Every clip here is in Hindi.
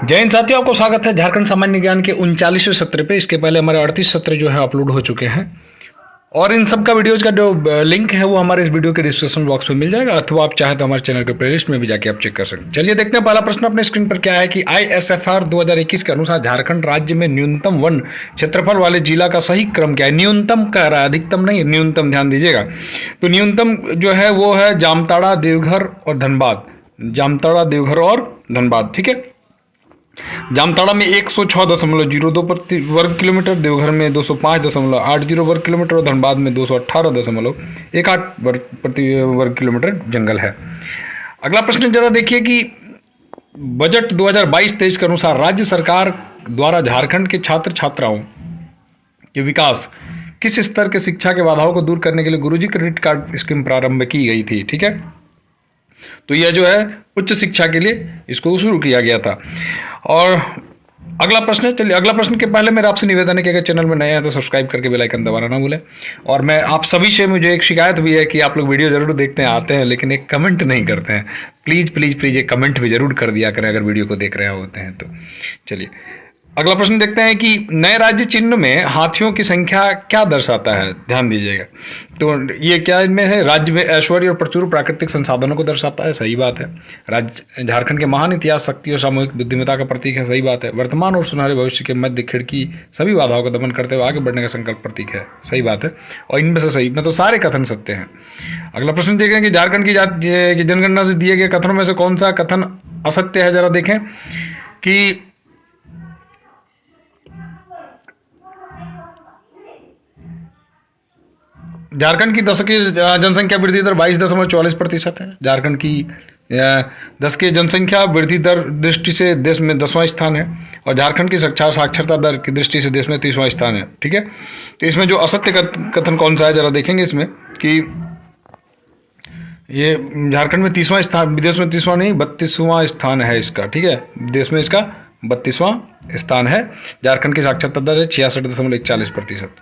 जय हिंद साथियों, आपको स्वागत है झारखंड सामान्य ज्ञान के 39वें सत्र पे। इसके पहले हमारे 38 सत्र जो है अपलोड हो चुके हैं और इन सब का वीडियोज का जो लिंक है वो हमारे इस वीडियो के डिस्क्रिप्शन बॉक्स में मिल जाएगा, अथवा आप चाहे तो हमारे चैनल के प्लेलिस्ट में भी जाके आप चेक कर सकते हैं। चलिए देखते हैं पहला प्रश्न अपने स्क्रीन पर क्या है कि ISFR 2021 के अनुसार झारखंड राज्य में न्यूनतम वन क्षेत्रफल वाले जिला का सही क्रम क्या है। न्यूनतम कह रहा है, अधिकतम नहीं, न्यूनतम ध्यान दीजिएगा। तो न्यूनतम जो है वो है जामताड़ा, देवघर और धनबाद। जामताड़ा, देवघर और धनबाद, ठीक है। जामताड़ा में 106.02 प्रति वर्ग किलोमीटर, देवघर में 205.80 वर्ग किलोमीटर और धनबाद में 218.18 प्रति वर्ग किलोमीटर जंगल है। अगला प्रश्न जरा देखिए कि बजट 2022-23 के अनुसार राज्य सरकार द्वारा झारखंड के छात्र छात्राओं के विकास किस स्तर के शिक्षा के बाधाओं को दूर करने के लिए गुरुजी क्रेडिट कार्ड स्कीम प्रारंभ की गई थी, ठीक है। तो यह जो है उच्च शिक्षा के लिए इसको शुरू किया गया था। और अगला प्रश्न है, चलिए अगला प्रश्न के पहले मेरा आपसे निवेदन है कि अगर चैनल में नए हैं तो सब्सक्राइब करके बेल आइकन दबाना ना भूलें। और मैं आप सभी से, मुझे एक शिकायत भी है कि आप लोग वीडियो जरूर देखते हैं, आते हैं, लेकिन एक कमेंट नहीं करते हैं। प्लीज़ प्लीज़ प्लीज़ एक कमेंट भी जरूर कर दिया करें अगर वीडियो को देख रहे होते हैं तो। चलिए अगला प्रश्न देखते हैं कि नए राज्य चिन्ह में हाथियों की संख्या क्या दर्शाता है। ध्यान दीजिएगा। तो ये क्या इनमें है, राज्य में ऐश्वर्य और प्रचुर प्राकृतिक संसाधनों को दर्शाता है, सही बात है। राज्य झारखंड के महान इतिहास, शक्ति और सामूहिक बुद्धिमत्ता का प्रतीक है, सही बात है। वर्तमान और सुनहरे भविष्य के मध्य खिड़की सभी बाधाओं का दमन करते हुए आगे बढ़ने का संकल्प प्रतीक है, सही बात है। और इनमें से सही में तो सारे कथन सत्य हैं। अगला प्रश्न देखें कि झारखंड की जनगणना से दिए गए कथनों में से कौन सा कथन असत्य है। जरा देखें कि झारखंड की दशकीय जनसंख्या वृद्धि दर 22.44% है। झारखंड की दशकीय जनसंख्या वृद्धि दर दृष्टि से देश में 10वां स्थान है और झारखंड की साक्षरता दर की दृष्टि से देश में 30वां स्थान है, ठीक है। तो इसमें जो असत्य कथन कौन सा है जरा देखेंगे इसमें कि ये झारखंड में 30वां स्थान, विदेश में 30वां नहीं 32वां स्थान है इसका, ठीक है। विदेश में इसका 32वां स्थान है। झारखंड की साक्षरता दर है 66.41%।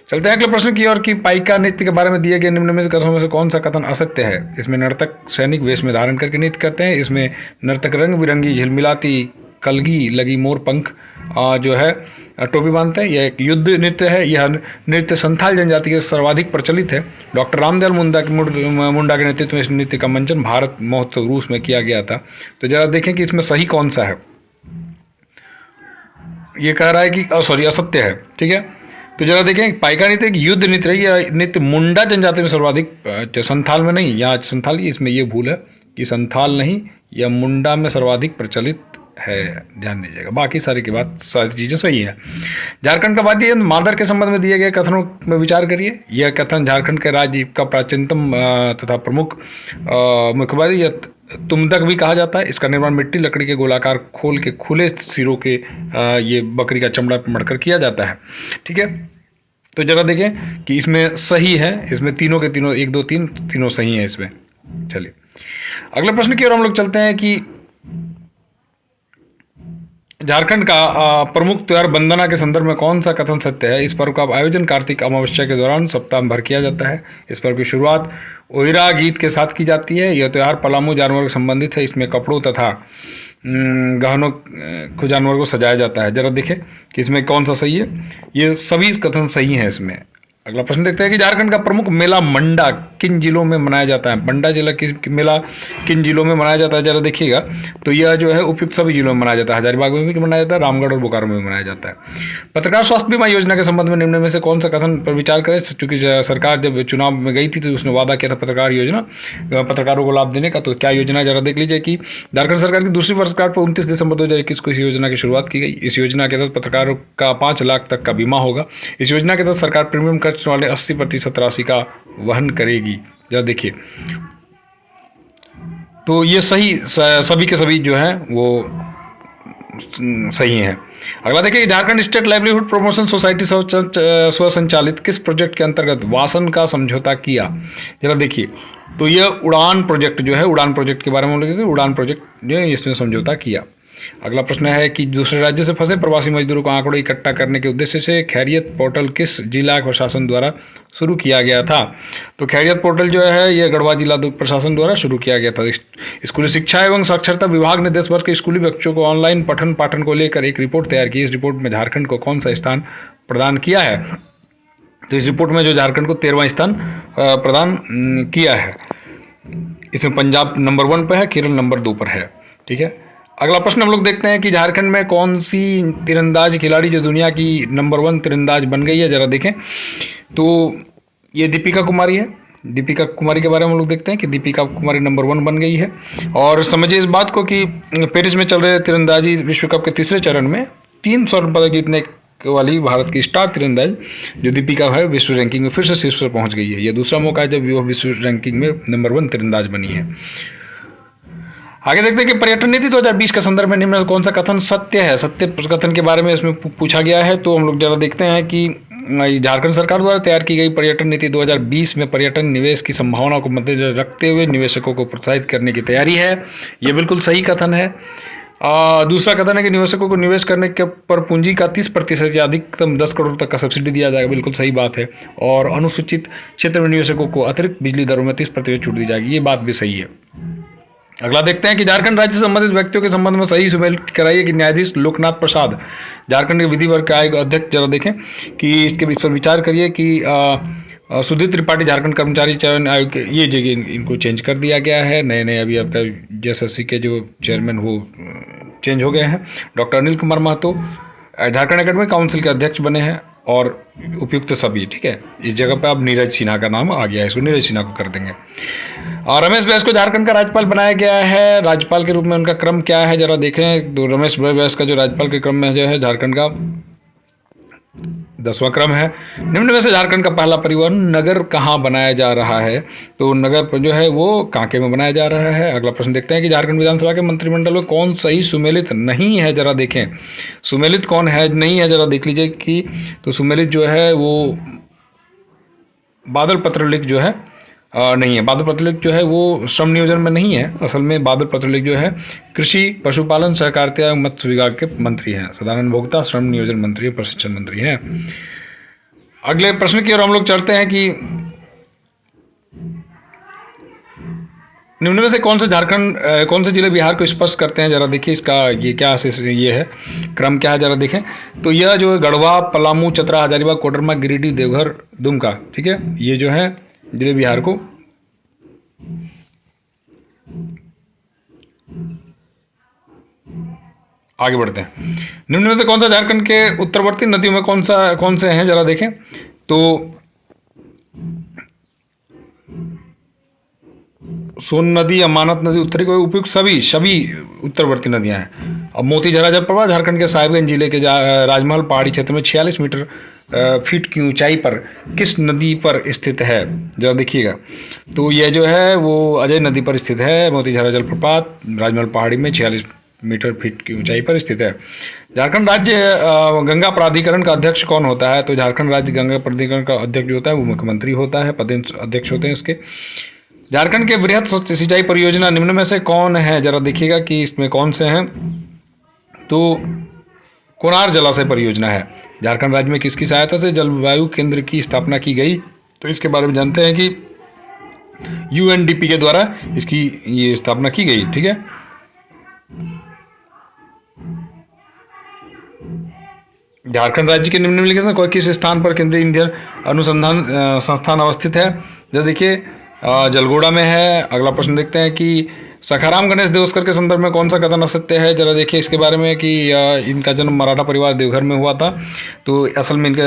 चलते हैं अगले प्रश्न की ओर कि पाइका नृत्य के बारे में दिए गए निम्न में कथनों में से कौन सा कथन असत्य है। इसमें नर्तक सैनिक वेश में धारण करके नृत्य करते हैं। इसमें नर्तक रंग बिरंगी झिलमिलाती कलगी लगी मोर पंख जो है टोपी बांधते हैं। यह एक युद्ध नृत्य है। यह नृत्य संथाल जनजाति के सर्वाधिक प्रचलित है। डॉक्टर रामदयाल मुंडा के नेतृत्व में इस नृत्य का मंचन भारत महोत्सव रूस में किया गया था। तो जरा देखें कि इसमें सही कौन सा है। ये कह रहा है कि सॉरी असत्य है, ठीक है। तो जरा देखें पाइका नृत्य एक युद्ध नृत्य है। यह नृत्य मुंडा जनजाति में सर्वाधिक, संथाल में नहीं, यहाँ संथाल की इसमें ये भूल है कि संथाल नहीं, यह मुंडा में सर्वाधिक प्रचलित है, ध्यान दीजिएगा। बाकी सारी की बात सारी चीज़ें सही है। झारखंड का वाद्य यंत्र मादर के संबंध में दिए गए कथनों में विचार करिए। यह कथन झारखंड के राज्य का प्राचीनतम तथा प्रमुख मुख्यवादी या तुमदक भी कहा जाता है। इसका निर्माण मिट्टी लकड़ी के गोलाकार खोल के खुले सिरों के ये बकरी का चमड़ा मढ़कर किया जाता है, ठीक है। तो जरा देखें कि इसमें सही है। इसमें तीनों के तीनों 1 2 3 तीनों सही हैं इसमें। चलिए अगले प्रश्न की ओर हम लोग चलते हैं कि झारखंड का प्रमुख त्योहार वंदना के संदर्भ में कौन सा कथन सत्य है। इस पर्व का आयोजन कार्तिक अमावस्या के दौरान सप्ताह भर किया जाता है। इस पर्व की शुरुआत ओहिरा गीत के साथ की जाती है। यह त्यौहार पलामू जानवर से संबंधित है। इसमें कपड़ों तथा गहनों को जानवर को सजाया जाता है। जरा देखें कि इसमें कौन सा सही है। ये सभी कथन सही हैं इसमें। अगला प्रश्न देखते हैं कि झारखंड का प्रमुख मेला मंडा किन जिलों में मनाया जाता है। मंडा जिला मेला किन जिलों में मनाया जाता है जरा देखिएगा। तो यह जो है उपयुक्त सभी जिलों में मनाया जाता है। हजारीबाग में भी मनाया जाता है, रामगढ़ और बोकारो में भी मनाया जाता है। पत्रकार स्वास्थ्य बीमा योजना के संबंध में निम्न में से कौन सा कथन पर विचार करें। चूंकि सरकार जब चुनाव में गई थी तो उसने वादा किया था पत्रकारों को लाभ देने का। तो क्या योजना जरा देख लीजिए कि झारखंड सरकार की दूसरी वर्षगांठ पर 29 दिसंबर 2021 को इस योजना की शुरुआत की गई। इस योजना के तहत पत्रकारों का 5 लाख तक का बीमा होगा। इस योजना के तहत सरकार प्रीमियम वाले 80% राशि का वहन करेगी। जरा देखिए तो ये सही, सभी के सभी जो हैं वो सही हैं। अगला देखिए Jharkhand state livelihood promotion society स्वसंचालित किस प्रोजेक्ट के अंतर्गत वासन का समझौता किया। जरा देखिए तो यह उड़ान प्रोजेक्ट जो है, उड़ान प्रोजेक्ट के बारे में बोलेंगे। उड़ान प्रोजेक्ट जो है इसमें समझौता किया। अगला प्रश्न है कि दूसरे राज्य से फंसे प्रवासी मजदूरों को आंकड़े इकट्ठा करने के उद्देश्य से खैरियत पोर्टल किस जिला प्रशासन द्वारा शुरू किया गया था? तो खैरियत पोर्टल जो है ये गढ़वा जिला प्रशासन द्वारा शुरू किया गया था। स्कूली शिक्षा एवं साक्षरता विभाग ने देश भर के स्कूली बच्चों को ऑनलाइन पठन पाठन को लेकर एक रिपोर्ट तैयार की। इस रिपोर्ट में झारखंड को कौन सा स्थान प्रदान किया है? तो इस रिपोर्ट में जो झारखंड को 13वां स्थान प्रदान किया है। इसमें पंजाब नंबर 1 पर है, केरल नंबर 2 पर है। ठीक है, अगला प्रश्न हम लोग देखते हैं कि झारखंड में कौन सी तीरंदाज खिलाड़ी जो दुनिया की नंबर 1 तीरंदाज बन गई है, जरा देखें। तो ये दीपिका कुमारी है। दीपिका कुमारी के बारे में हम लोग देखते हैं कि दीपिका कुमारी नंबर 1 बन गई है। और समझिए इस बात को कि पेरिस में चल रहे तीरंदाजी विश्व कप के तीसरे चरण में 3 स्वर्ण पदक जीतने वाली भारत की स्टार तीरंदाज जो दीपिका है विश्व रैंकिंग में फिर से शीर्ष पर पहुंच गई है। यह दूसरा मौका है जब वह विश्व रैंकिंग में नंबर 1 तीरंदाज बनी है। आगे देखते हैं कि पर्यटन नीति 2020 के संदर्भ में निम्न कौन सा कथन सत्य है? सत्य कथन के बारे में इसमें पूछा गया है। तो हम लोग जरा देखते हैं कि झारखंड सरकार द्वारा तैयार की गई पर्यटन नीति 2020 में पर्यटन निवेश की संभावना को मद्देनजर रखते हुए निवेशकों को प्रोत्साहित करने की तैयारी है। ये बिल्कुल सही कथन है। दूसरा कथन है कि निवेशकों को निवेश करने के पर पूंजी का 30% या अधिकतम 10 करोड़ तक का सब्सिडी दिया जाएगा। बिल्कुल सही बात है। और अनुसूचित क्षेत्र में निवेशकों को अतिरिक्त बिजली दरों में 30% छूट दी जाएगी। ये बात भी सही है। अगला देखते हैं कि झारखंड राज्य से संबंधित व्यक्तियों के संबंध में सही सुमेल कराइए कि न्यायाधीश लोकनाथ प्रसाद झारखंड के विधि वर्ग आयोग अध्यक्ष, जरा देखें कि इसके इस पर विचार करिए कि सुधीर त्रिपाठी झारखंड कर्मचारी चयन आयोग के ये जगह इनको चेंज कर दिया गया है। नए नए अभी आपका JSSC के जो चेयरमैन वो चेंज हो गए हैं। Doctor Anil Kumar Mahto Jharkhand academic council के अध्यक्ष बने हैं और उपयुक्त सभी। ठीक है, इस जगह पे अब नीरज सिन्हा का नाम आ गया है, इसको नीरज सिन्हा को कर देंगे। और रमेश बैस को झारखंड का राज्यपाल बनाया गया है। राज्यपाल के रूप में उनका क्रम क्या है, जरा देखें। तो रमेश बैस का जो राज्यपाल के क्रम में जो है झारखंड का 10वां क्रम है। निम्न में से झारखंड का पहला परिवहन नगर कहाँ बनाया जा रहा है? तो नगर जो है वो कांके में बनाया जा रहा है। अगला प्रश्न देखते हैं कि झारखंड विधानसभा के मंत्रिमंडल में कौन सही सुमेलित नहीं है, जरा देखें। सुमेलित कौन है नहीं है, जरा देख लीजिए कि तो सुमेलित जो है वो बादल पत्रलेख जो है नहीं है। बादल पत्रलेख जो है वो श्रम नियोजन में नहीं है। असल में बादल पत्रलेख जो है कृषि पशुपालन सहकारिता एवं मत्स्य विभाग के मंत्री हैं। साधारण भोक्ता श्रम नियोजन मंत्री और प्रशिक्षण मंत्री हैं। अगले प्रश्न की ओर हम लोग चलते हैं कि निम्न में से कौन से जिले बिहार को स्पर्श करते हैं, जरा देखिए। इसका ये क्या ये है क्रम क्या है, जरा देखें। तो यह जो है गढ़वा, पलामू, चतरा, हजारीबाग, कोडरमा, गिरिडीह, देवघर, दुमका। ठीक है, ये जो है जिले बिहार को आगे बढ़ते हैं। निम्न में से कौन सा झारखंड के उत्तरवर्ती नदियों में कौन से हैं, जरा देखें। तो सोन नदी, अमानत नदी, उत्तरी को उपयुक्त सभी उत्तरवर्ती नदियां हैं। अब मोतीझरा जलप्रपात झारखंड के साहिबगंज जिले के राजमहल पहाड़ी क्षेत्र में 46 मीटर फीट की ऊंचाई पर किस नदी पर स्थित है, जरा देखिएगा। तो यह जो है वो अजय नदी पर स्थित है। मोतीझरा जलप्रपात राजमहल पहाड़ी में 46 मीटर फीट की ऊंचाई पर स्थित है। झारखंड राज्य गंगा प्राधिकरण का अध्यक्ष कौन होता है? तो झारखंड राज्य गंगा प्राधिकरण का अध्यक्ष जो होता है वो मुख्यमंत्री होता है, पदेन अध्यक्ष होते हैं इसके। झारखंड के वृहद सिंचाई परियोजना निम्न में से कौन है, जरा देखिएगा कि इसमें कौन से हैं। तो कोनार जलाशय परियोजना है। झारखंड राज्य में किसकी सहायता से जलवायु केंद्र की स्थापना की गई? तो इसके बारे में जानते हैं कि UNDP के द्वारा इसकी ये स्थापना की गई। ठीक है, झारखंड राज्य के निम्नलिखित में कोई किस स्थान पर केंद्रीय इंधन अनुसंधान संस्थान अवस्थित है? जरा देखिए जलगोड़ा में है। अगला प्रश्न देखते हैं कि सखाराम गणेश देवस्कर के संदर्भ में कौन सा कथन असत्य है, जरा देखिए इसके बारे में कि इनका जन्म मराठा परिवार देवघर में हुआ था। तो असल में इनका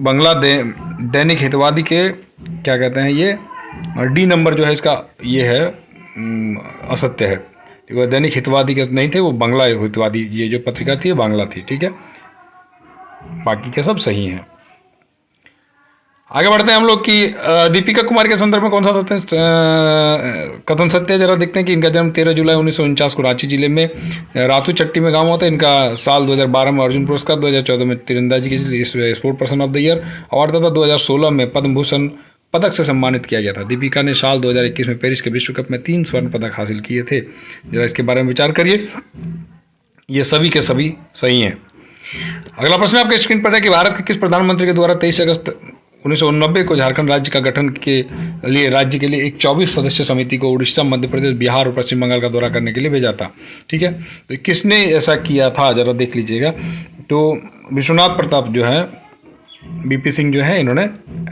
बंगला दैनिक हितवादी के क्या कहते हैं ये D नंबर जो है इसका ये है असत्य है। वो दैनिक हितवादी के नहीं थे, वो बंगला हितवादी ये जो पत्रिका थी बांग्ला थी। ठीक है, बाकी के सब सही हैं। आगे बढ़ते हैं हम लोग कि दीपिका कुमार के संदर्भ में कौन सा कथन सत्य है, जरा देखते हैं कि इनका जन्म 13 जुलाई 1949 को रांची जिले में रातू चट्टी में गांव होता है। इनका साल 2012 में अर्जुन पुरस्कार, 2014 में तीरंदाजी के sport person of the year award तथा 2016 में पद्म भूषण पदक से सम्मानित किया गया था। दीपिका ने साल 2021 में पेरिस के विश्व कप में 3 स्वर्ण पदक हासिल किए थे। जरा इसके बारे में विचार करिए। ये सभी के सभी सही हैं। अगला प्रश्न आपके स्क्रीन पर है कि भारत के किस प्रधानमंत्री के द्वारा 23 अगस्त 1989 को झारखंड राज्य का गठन के लिए राज्य के लिए एक 24 सदस्य समिति को उड़ीसा, मध्य प्रदेश, बिहार और पश्चिम बंगाल का दौरा करने के लिए भेजा था। ठीक है, तो किसने ऐसा किया था जरा देख लीजिएगा। तो विश्वनाथ प्रताप जो है, बीपी सिंह जो है, इन्होंने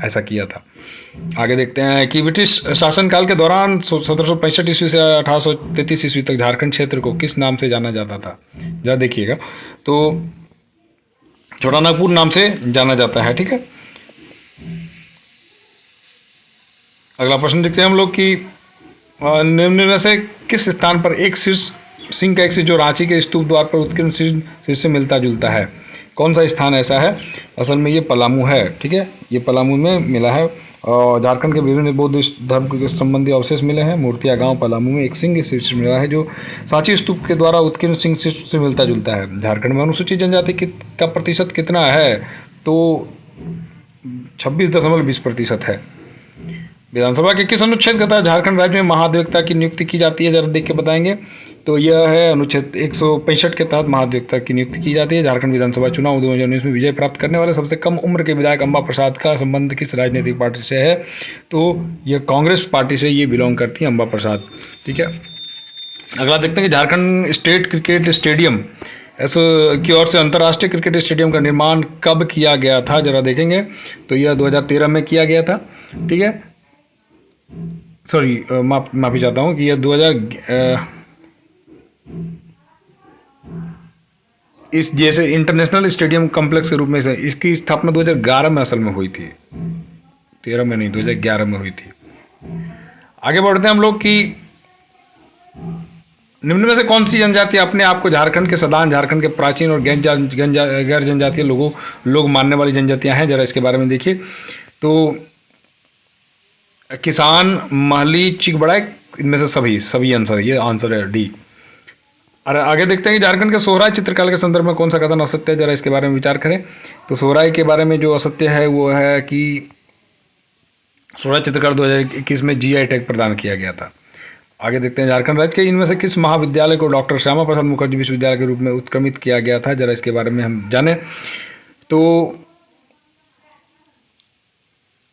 ऐसा किया था। आगे देखते हैं कि ब्रिटिश शासनकाल के दौरान 1765 ईस्वी से 1833 ईस्वी तक झारखंड क्षेत्र को किस नाम से जाना जाता था, जरा देखिएगा। तो छोटा नागपुर नाम से जाना जाता है। ठीक है, अगला प्रश्न देखते हैं हम लोग कि निम्न में से किस स्थान पर एक शीर्ष सिंह का एक शीर्ष जो रांची के स्तूप द्वार पर उत्कीर्ण शीर्ष से मिलता जुलता है, कौन सा स्थान ऐसा है? असल में ये पलामू है। ठीक है, ये पलामू में मिला है और झारखंड के विभिन्न बौद्ध धर्म के संबंधी अवशेष मिले हैं। मूर्तिया गांव पलामू में एक सिंह शीर्ष मिला है जो सांची स्तूप के द्वारा उत्कीर्ण सिंह शीर्ष से मिलता जुलता है। झारखंड में अनुसूचित जनजाति का प्रतिशत कितना है? तो 26.20% है। विधानसभा के किस अनुच्छेद के तहत झारखंड राज्य में महाधिवक्ता की नियुक्ति की जाती है, जरा देख के बताएंगे। तो यह है अनुच्छेद 165 के तहत महाधिवक्ता की नियुक्ति की जाती है। झारखंड विधानसभा चुनाव 2019 में विजय प्राप्त करने वाले सबसे कम उम्र के विधायक अम्बा प्रसाद का संबंध किस राजनीतिक पार्टी से है? तो यह कांग्रेस पार्टी से ये बिलोंग करती है, अम्बा प्रसाद। ठीक है, अगला देखते हैं कि झारखंड स्टेट क्रिकेट स्टेडियम की ओर से अंतर्राष्ट्रीय क्रिकेट स्टेडियम का निर्माण कब किया गया था, जरा देखेंगे। तो यह 2013 में किया गया था। ठीक है, सॉरी माफी चाहता हूँ कि यह इस जैसे इंटरनेशनल स्टेडियम कॉम्प्लेक्स के रूप में इसकी स्थापना 2011 में असल में हुई थी, 13 में नहीं, 2011 में हुई थी। आगे बढ़ते हैं हम लोग कि निम्न में से कौन सी जनजाति अपने आप को झारखंड के सदान, झारखंड के प्राचीन और गैर जनजातीय लोग मानने वाली जनजातियां हैं, जरा इसके बारे में देखिए। तो किसान, महली, चिकबड़ाई, इनमें से सभी आंसर, ये आंसर है डी। और आगे देखते हैं कि झारखंड के सोहराय चित्रकला के संदर्भ में कौन सा कथन असत्य है, जरा इसके बारे में विचार करें। तो सोहराय के बारे में जो असत्य है वो है कि सोहराय चित्रकला 2021 में जीआई टैग प्रदान किया गया था। आगे देखते हैं झारखंड राज्य के इनमें से किस महाविद्यालय को डॉक्टर श्यामा प्रसाद मुखर्जी विश्वविद्यालय के रूप में उत्क्रमित किया गया था, जरा इसके बारे में हम जानें। तो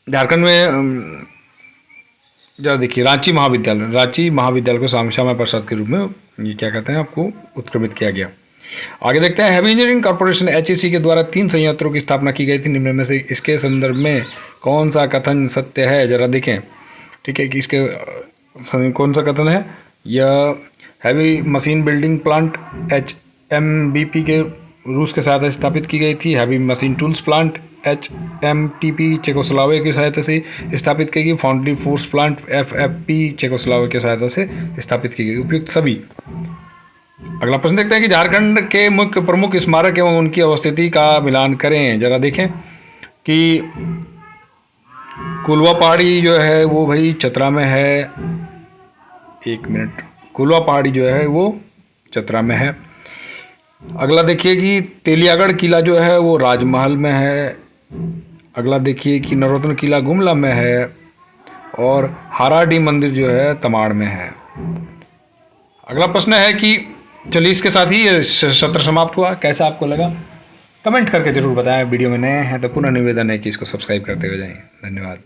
झारखंड में जरा देखिए, रांची महाविद्यालय को श्यामा प्रसाद के रूप में ये क्या कहते हैं आपको उत्क्रमित किया गया। आगे देखते हैं हैवी इंजीनियरिंग कॉर्पोरेशन HEC के द्वारा 3 संयंत्रों की स्थापना की गई थी, निम्न में से इसके संदर्भ में कौन सा कथन सत्य है, जरा देखें। ठीक है, कि इसके कौन सा कथन है? यह heavy machine building plant HMBP के रूस के सहायता से स्थापित की गई थी। Heavy machine tools plant HMTP Czechoslovakia की सहायता से स्थापित की गई। Foundry force plant FFP Czechoslovakia की सहायता से स्थापित की गई। उपयुक्त सभी। अगला प्रश्न देखते हैं कि झारखंड के मुख्य प्रमुख स्मारक एवं उनकी अवस्थिति का मिलान करें, जरा देखें कि कुलवा पहाड़ी जो है वो भाई चतरा में है। एक मिनट, कुलवा पहाड़ी जो है वो चतरा में है। अगला देखिए कि तेलियागढ़ किला जो है वो राजमहल में है। अगला देखिए कि नरोत्तम किला गुमला में है और हाराडी मंदिर जो है तमाड़ में है। अगला प्रश्न है कि चलिए इसके साथ ही ये सत्र समाप्त हुआ। कैसा आपको लगा कमेंट करके जरूर बताएं। वीडियो में नए हैं तो पुनः निवेदन है कि इसको सब्सक्राइब करते हुए जाएं। धन्यवाद।